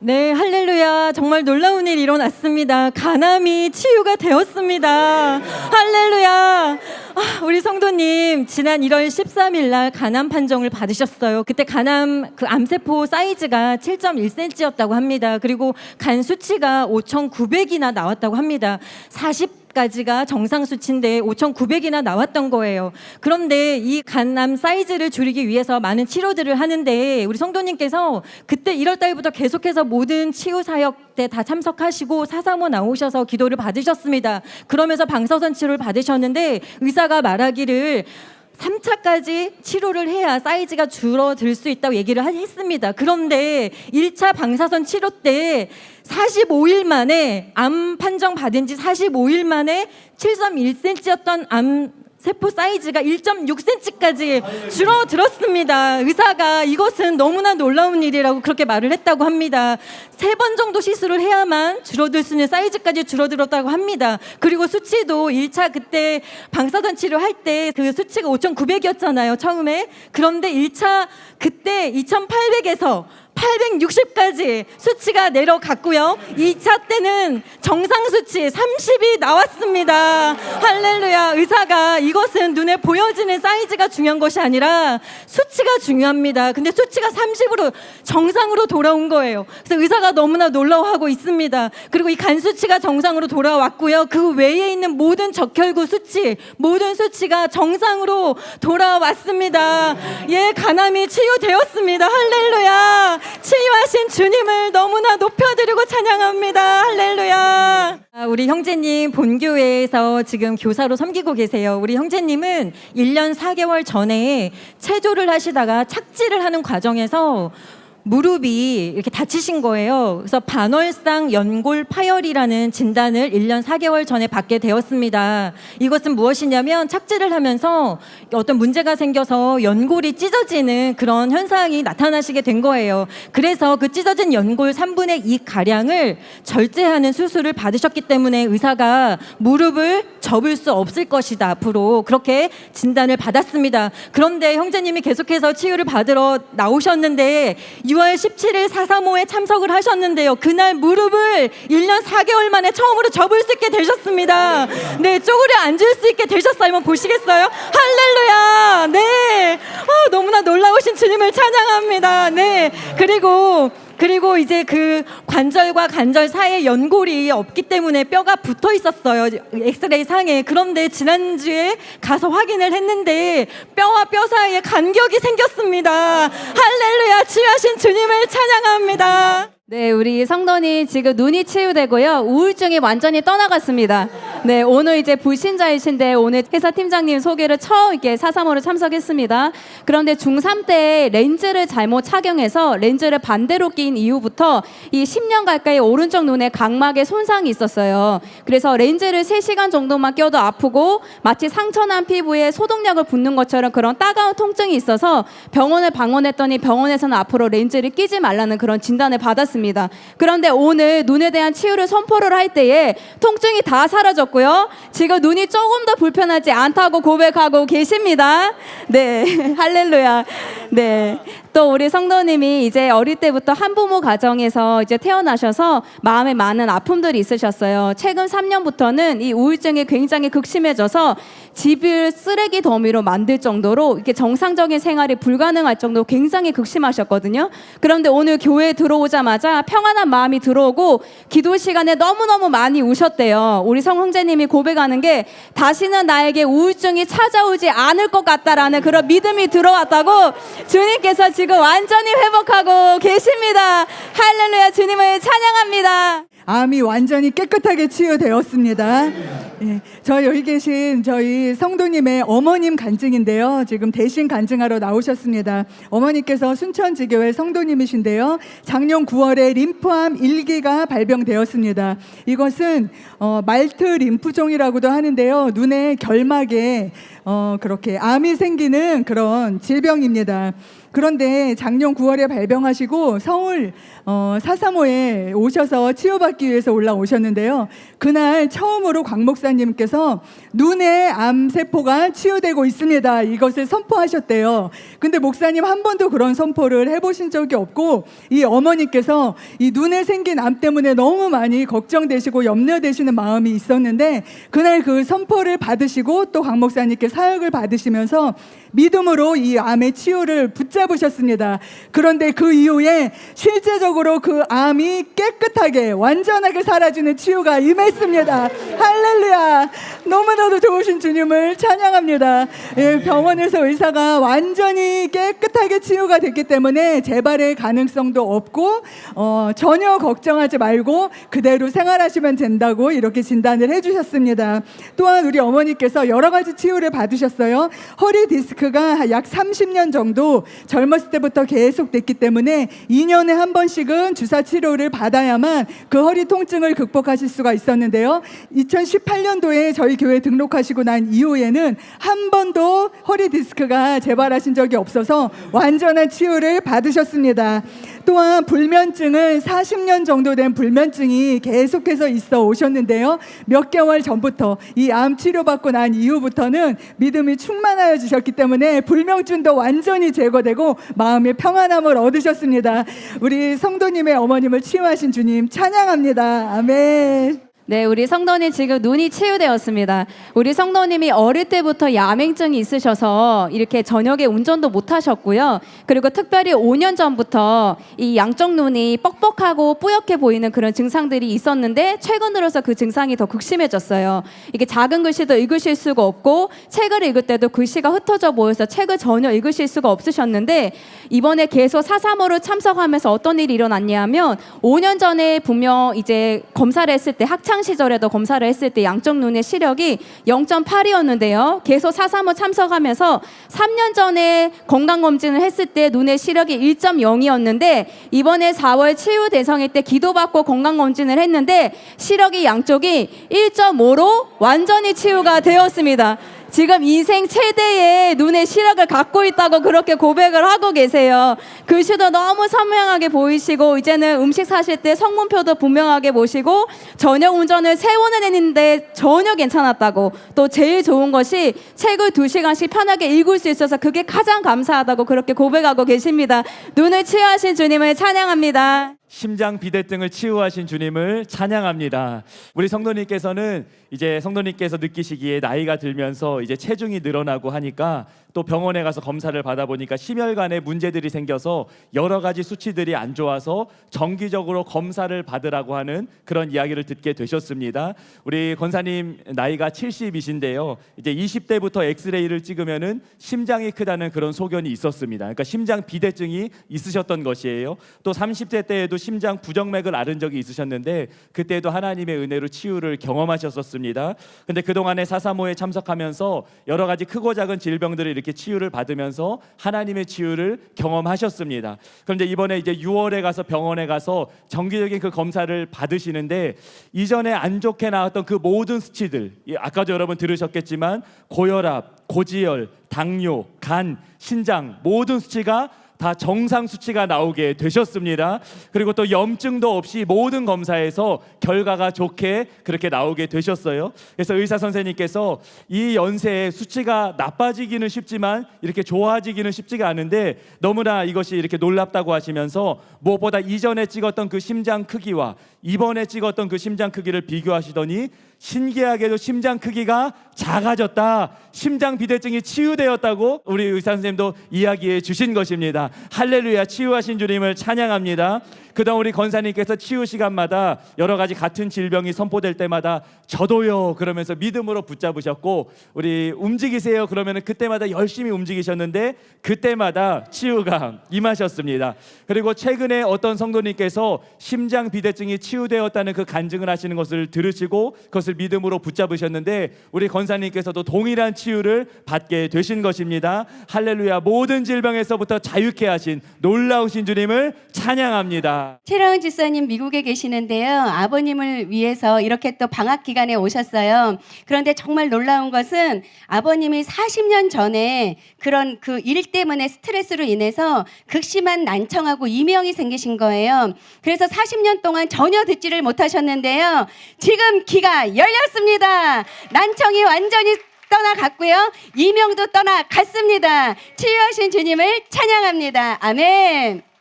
네, 할렐루야. 정말 놀라운 일이 일어났습니다. 간암이 치유가 되었습니다. 할렐루야. 우리 성도님, 지난 1월 13일 날 간암 판정을 받으셨어요. 그때 간암 암세포 사이즈가 7.1cm였다고 합니다. 그리고 간 수치가 5,900이나 나왔다고 합니다. 40까지가 정상 수치인데 5,900이나 나왔던 거예요. 그런데 이 간암 사이즈를 줄이기 위해서 많은 치료들을 하는데 우리 성도님께서 그때 1월 달부터 계속해서 모든 치유 사역 때 다 참석하시고 435 나오셔서 기도를 받으셨습니다. 그러면서 방사선 치료를 받으셨는데 의사가 말하기를 3차까지 치료를 해야 사이즈가 줄어들 수 있다고 얘기를 했습니다. 그런데 1차 방사선 치료 때 45일 만에 암 판정 받은 지 45일 만에 7.1cm였던 암 세포 사이즈가 1.6cm까지 줄어들었습니다. 의사가 이것은 너무나 놀라운 일이라고 그렇게 말을 했다고 합니다. 3번 정도 시술을 해야만 줄어들 수 있는 사이즈까지 줄어들었다고 합니다. 그리고 수치도 1차 그때 방사선 치료할 때 그 수치가 5,900이었잖아요, 처음에. 그런데 1차 그때 2,800에서 860까지 수치가 내려갔고요. 2차 때는 정상 수치 30이 나왔습니다. 할렐루야. 의사가 이것은 눈에 보여지는 사이즈가 중요한 것이 아니라 수치가 중요합니다. 근데 수치가 30으로 정상으로 돌아온 거예요. 그래서 의사가 너무나 놀라워하고 있습니다. 그리고 이 간 수치가 정상으로 돌아왔고요. 그 외에 있는 모든 적혈구 수치, 모든 수치가 정상으로 돌아왔습니다. 예, 간암이 치유되었습니다. 할렐루야. 치유하신 주님을 너무나 높여드리고 찬양합니다. 할렐루야. 우리 형제님 본교회에서 지금 교사로 섬기고 계세요. 우리 형제님은 1년 4개월 전에 체조를 하시다가 착지를 하는 과정에서 무릎이 이렇게 다치신 거예요. 그래서 반월상 연골 파열이라는 진단을 1년 4개월 전에 받게 되었습니다. 이것은 무엇이냐면 착지를 하면서 어떤 문제가 생겨서 연골이 찢어지는 그런 현상이 나타나시게 된 거예요. 그래서 그 찢어진 연골 3분의 2 가량을 절제하는 수술을 받으셨기 때문에 의사가 무릎을 접을 수 없을 것이다, 앞으로 그렇게 진단을 받았습니다. 그런데 형제님이 계속해서 치유를 받으러 나오셨는데 6월 17일 435에 참석을 하셨는데요. 그날 무릎을 1년 4개월 만에 처음으로 접을 수 있게 되셨습니다. 네, 쪼그려 앉을 수 있게 되셨어요. 한번 보시겠어요? 할렐루야. 네, 너무나 놀라우신 주님을 찬양합니다. 네, 그리고 이제 그 관절과 관절 사이에 연골이 없기 때문에 뼈가 붙어 있었어요, 엑스레이 상에. 그런데 지난주에 가서 확인을 했는데 뼈와 뼈 사이에 간격이 생겼습니다. 할렐루야. 치유하신 주님을 찬양합니다. 네, 우리 성도님 지금 눈이 치유되고요. 우울증이 완전히 떠나갔습니다. 네, 오늘 이제 불신자이신데 오늘 회사 팀장님 소개를 처음 이렇게 435로 참석했습니다. 그런데 중3 때 렌즈를 잘못 착용해서 렌즈를 반대로 낀 이후부터 이 10년 가까이 오른쪽 눈에 각막에 손상이 있었어요. 그래서 렌즈를 3시간 정도만 껴도 아프고 마치 상처난 피부에 소독약을 붓는 것처럼 그런 따가운 통증이 있어서 병원을 방문했더니 병원에서는 앞으로 렌즈를 끼지 말라는 그런 진단을 받았습니다. 그런데 오늘 눈에 대한 치유를 선포를 할 때에 통증이 다 사라졌고요. 지금 눈이 조금 더 불편하지 않다고 고백하고 계십니다. 네, 할렐루야. 네, 또 우리 성도님이 이제 어릴 때부터 한부모 가정에서 이제 태어나셔서 마음에 많은 아픔들이 있으셨어요. 최근 3년부터는 이 우울증이 굉장히 극심해져서 집을 쓰레기 더미로 만들 정도로 이렇게 정상적인 생활이 불가능할 정도로 굉장히 극심하셨거든요. 그런데 오늘 교회에 들어오자마자 평안한 마음이 들어오고 기도 시간에 너무너무 많이 우셨대요. 우리 성형제님이 고백하는 게 다시는 나에게 우울증이 찾아오지 않을 것 같다라는 그런 믿음이 들어왔다고 주님께서 지금 완전히 회복하고 계십니다. 할렐루야. 주님을 찬양합니다. 암이 완전히 깨끗하게 치유되었습니다. 예, 저 여기 계신 저희 성도님의 어머님 간증인데요. 지금 대신 간증하러 나오셨습니다. 어머니께서 순천지교회 성도님이신데요. 작년 9월에 림프암 1기가 발병되었습니다. 이것은 말트 림프종이라고도 하는데요. 눈의 결막에 그렇게 암이 생기는 그런 질병입니다. 그런데 작년 9월에 발병하시고 서울 435에 오셔서 치유받기 위해서 올라오셨는데요. 그날 처음으로 광 목사님 목사님께서 눈의 암세포가 치유되고 있습니다. 이것을 선포하셨대요. 근데 목사님 한 번도 그런 선포를 해보신 적이 없고, 이 어머니께서 이 눈에 생긴 암 때문에 너무 많이 걱정되시고 염려되시는 마음이 있었는데, 그날 그 선포를 받으시고 또 강 목사님께 사역을 받으시면서 믿음으로 이 암의 치유를 붙잡으셨습니다. 그런데 그 이후에 실제적으로 그 암이 깨끗하게 완전하게 사라지는 치유가 임했습니다. 할렐루야. 너무나도 좋으신 주님을 찬양합니다. 예, 병원에서 의사가 완전히 깨끗하게 치유가 됐기 때문에 재발의 가능성도 없고 전혀 걱정하지 말고 그대로 생활하시면 된다고 이렇게 진단을 해주셨습니다. 또한 우리 어머니께서 여러 가지 치유를 받으셨어요. 허리 디스크가 약 30년 정도 젊었을 때부터 계속됐기 때문에 2년에 한 번씩은 주사 치료를 받아야만 그 허리 통증을 극복하실 수가 있었는데요. 2018년도에 저희 교회 등록하시고 난 이후에는 한 번도 허리 디스크가 재발하신 적이 없어서 완전한 치유를 받으셨습니다. 또한 불면증은 40년 정도 된 불면증이 계속해서 있어 오셨는데요. 몇 개월 전부터 이 암 치료받고 난 이후부터는 믿음이 충만하여지셨기 때문에 불면증도 완전히 제거되고 마음의 평안함을 얻으셨습니다. 우리 성도님의 어머님을 치유하신 주님 찬양합니다. 아멘. 네, 우리 성도님 지금 눈이 치유되었습니다. 우리 성도님이 어릴 때부터 야맹증이 있으셔서 이렇게 저녁에 운전도 못 하셨고요. 그리고 특별히 5년 전부터 이 양쪽 눈이 뻑뻑하고 뿌옇게 보이는 그런 증상들이 있었는데 최근 들어서 그 증상이 더 극심해졌어요. 이게 작은 글씨도 읽으실 수가 없고 책을 읽을 때도 글씨가 흩어져 보여서 책을 전혀 읽으실 수가 없으셨는데 이번에 계속 4.3으로 참석하면서 어떤 일이 일어났냐면 5년 전에 분명 이제 검사를 했을 때 학창 시절에도 검사를 했을 때 양쪽 눈의 시력이 0.8이었는데요. 계속 4.3을 참석하면서 3년 전에 건강검진을 했을 때 눈의 시력이 1.0이었는데 이번에 4월 치유 대성회 때 기도받고 건강검진을 했는데 시력이 양쪽이 1.5로 완전히 치유가 되었습니다. 지금 인생 최대의 눈의 시력을 갖고 있다고 그렇게 고백을 하고 계세요. 글씨도 너무 선명하게 보이시고 이제는 음식 사실 때 성분표도 분명하게 보시고 저녁 운전을 3번을 했는데 전혀 괜찮았다고, 또 제일 좋은 것이 책을 2시간씩 편하게 읽을 수 있어서 그게 가장 감사하다고 그렇게 고백하고 계십니다. 눈을 치유하신 주님을 찬양합니다. 심장 비대증을 치유하신 주님을 찬양합니다. 우리 성도님께서는 이제 성도님께서 느끼시기에 나이가 들면서 이제 체중이 늘어나고 하니까 또 병원에 가서 검사를 받아보니까 심혈관에 문제들이 생겨서 여러 가지 수치들이 안 좋아서 정기적으로 검사를 받으라고 하는 그런 이야기를 듣게 되셨습니다. 우리 권사님 나이가 70이신데요. 이제 20대부터 엑스레이를 찍으면은 심장이 크다는 그런 소견이 있었습니다. 그러니까 심장 비대증이 있으셨던 것이에요. 또 30대 때에도 심장 부정맥을 앓은 적이 있으셨는데 그때도 하나님의 은혜로 치유를 경험하셨었습니다. 근데 그동안에 4.3호에 참석하면서 여러 가지 크고 작은 질병들을 이렇게 치유를 받으면서 하나님의 치유를 경험하셨습니다. 그런데 이번에 이제 6월에 가서 병원에 가서 정기적인 그 검사를 받으시는데 이전에 안 좋게 나왔던 그 모든 수치들, 아까도 여러분 들으셨겠지만 고혈압, 고지혈, 당뇨, 간, 신장 모든 수치가 다 정상 수치가 나오게 되셨습니다. 그리고 또 염증도 없이 모든 검사에서 결과가 좋게 그렇게 나오게 되셨어요. 그래서 의사 선생님께서 이 연세에 수치가 나빠지기는 쉽지만 이렇게 좋아지기는 쉽지가 않은데 너무나 이것이 이렇게 놀랍다고 하시면서 무엇보다 이전에 찍었던 그 심장 크기와 이번에 찍었던 그 심장 크기를 비교하시더니 신기하게도 심장 크기가 작아졌다, 심장 비대증이 치유되었다고 우리 의사 선생님도 이야기해 주신 것입니다. 할렐루야, 치유하신 주님을 찬양합니다. 그동안 우리 권사님께서 치유 시간마다 여러 가지 같은 질병이 선포될 때마다 저도요 그러면서 믿음으로 붙잡으셨고, 우리 움직이세요 그러면 그때마다 열심히 움직이셨는데 그때마다 치유가 임하셨습니다. 그리고 최근에 어떤 성도님께서 심장 비대증이 치유되었다는 그 간증을 하시는 것을 들으시고 그것을 믿음으로 붙잡으셨는데 우리 권사님께서도 동일한 치유를 받게 되신 것입니다. 할렐루야, 모든 질병에서부터 자유케 하신 놀라우신 주님을 찬양합니다. 최라은 집사님 미국에 계시는데요. 아버님을 위해서 이렇게 또 방학 기간에 오셨어요. 그런데 정말 놀라운 것은 아버님이 40년 전에 그런 그 일 때문에 스트레스로 인해서 극심한 난청하고 이명이 생기신 거예요. 그래서 40년 동안 전혀 듣지를 못하셨는데요. 지금 귀가 열렸습니다. 난청이 완전히 떠나갔고요. 이명도 떠나갔습니다. 치유하신 주님을 찬양합니다. 아멘.